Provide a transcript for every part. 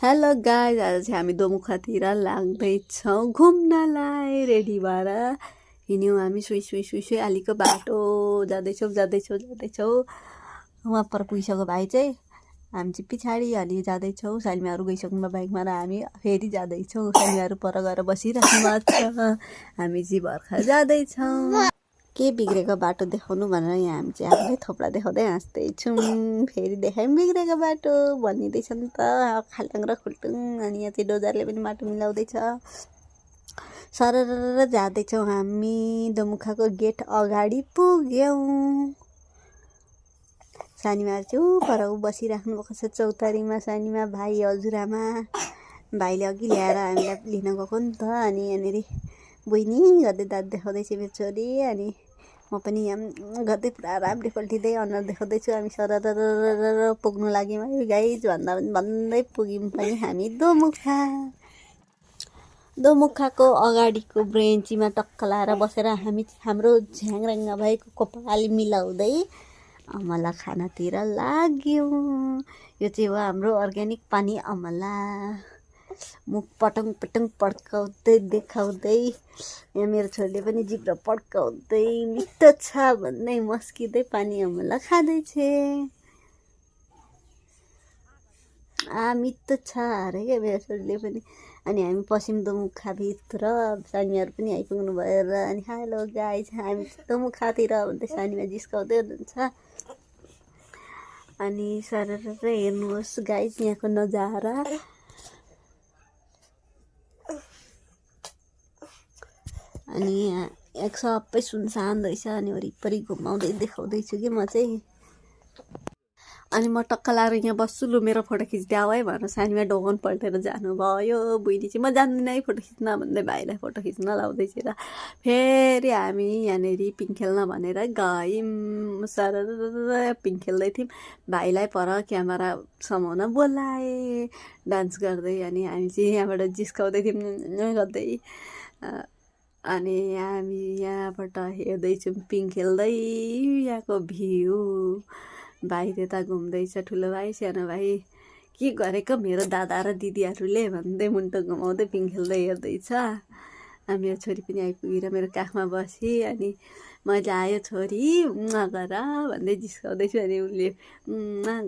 Hello guys, आज चाहिँ हामी दोमुखातिर लाग्दैछौँ घुम्नलाई। रेडी भएर हिँड्यौँ हामी सुई अलिको बाटो जाँदैछौँ। उहाँ पर पुगिसक्यो भाइ चाहिँ, हामी चाहिँ पछाडि अलि जाँदैछौँ। सालिमाहरू गइसक्नु बाइकमा र हामी फेरि जाँदैछौँ। सालिमाहरू पर गएर बसिराख्नु भएको छ, हामी चाहिँ भर्खर जाँदैछौँ। के बिग्रेको बाटो देखाउनु भनेर यहाँ हामी चाहिँ आफूले थोप्ला देखाउँदै हाँस्दैछौँ। फेरि देखायौँ बिग्रेको बाटो भनिँदैछ नि त, खाल्टाङ र खुल्टुङ। अनि यहाँ चाहिँ डोजरले पनि बाटो मिलाउँदैछ। सरर जाँदैछौँ हामी। दोमुखाको गेट अगाडि पुग्यौँ। सानीमा चाहिँ पर बसिराख्नु भएको छ चौतारीमा। सानीमा भाइ हजुरआमा, भाइले अघि ल्याएर हामीलाई लिन गएको नि त। अनि यहाँनिर बहिनी गर्दै दाँत देखाउँदैछ मेरो छोरी। अनि म पनि यहाँ गर्दै पुरा राम्ररी पल्टिँदै अनुहार देखाउँदैछु। हामी सरर पुग्नु लाग्यौँ है गाइज। भन्दै पुग्यौँ पनि हामी दोमुखाको अगाडिको ब्रेन्चीमा टक्क लाएर बसेर हामी हाम्रो झ्याङराङ्ग भएको कपाल मिलाउँदै अमला खानातिर लाग्यौँ। यो चाहिँ हो हाम्रो अर्ग्यानिक पानी अमला। मुख पटङ पड्काउँदै देखाउँदै यहाँ मेरो छोरीले पनि जिब्रो पड्काउँदै मिठो छ भन्दै मस्किँदै पानी अमला खाँदैछ। मिठो छ अरे क्या मेरो छोरीले पनि। अनि हामी पश्चिम दोमुखाभित्र, सानीमाहरू पनि आइपुग्नु भयो र अनि हेलो गाइज हामी दोमुखातिर भन्दै सानीमा जिस्काउँदै हुनुहुन्छ। अनि सरर हेर्नुहोस् गाइज यहाँको नजारा। अनि यहाँ सबै सुनसान रहेछ। अनि वरिपरि घुमाउँदै देखाउँदैछु कि म चाहिँ। अनि म टक्क लाएर यहाँ बस्छु, लु मेरो फोटो खिचिदिऊ है भनेर सानीमा डोगन पल्टेर जानुभयो। बहिनी चाहिँ म जान्दिनँ है फोटो खिच्न भन्दै भाइलाई फोटो खिच्न लाउँदैछ र फेरि हामी यहाँनिर पिङ खेल्न भनेर गयौँ। सरर पिङ खेल्दै थियौँ। भाइलाई पर क्यामेरा समाउन बोलाएँ डान्स गर्दै। अनि हामी चाहिँ यहाँबाट जिस्काउँदै थियौँ गर्दै। अनि हामी यहाँबाट हेर्दैछौँ पिङ खेल्दै यहाँको भ्यू। भाइ त्यता घुम्दैछ, ठुलो भाइ सानो भाइ के गरेको मेरो दादा र दिदीहरूले भन्दै मुन्टो घुमाउँदै पिङ खेल्दै हेर्दैछ। मेरो छोरी पनि आइपुगेर मेरो काखमा बसी। अनि मैले आयो छोरी गर भन्दै जिस्काउँदैछु। अनि उसले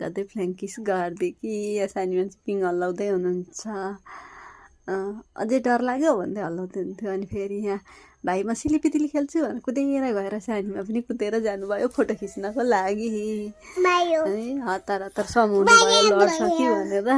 गर्दै फ्ल्याङ्किस गरिदियो कि सानीमा चाहिँ पिङ हल्लाउँदै हुनुहुन्छ। अझै डर लाग्यो भन्दै हल्लाउँदै हुन्थ्यो। अनि फेरि यहाँ भाइ म सिलिपितिली खेल्छु भनेर कुदेर गएर सानीमा पनि कुदेर जानुभयो फोटो खिच्नको लागि। अनि हतार समाउनु भयो लड्छ कि भनेर।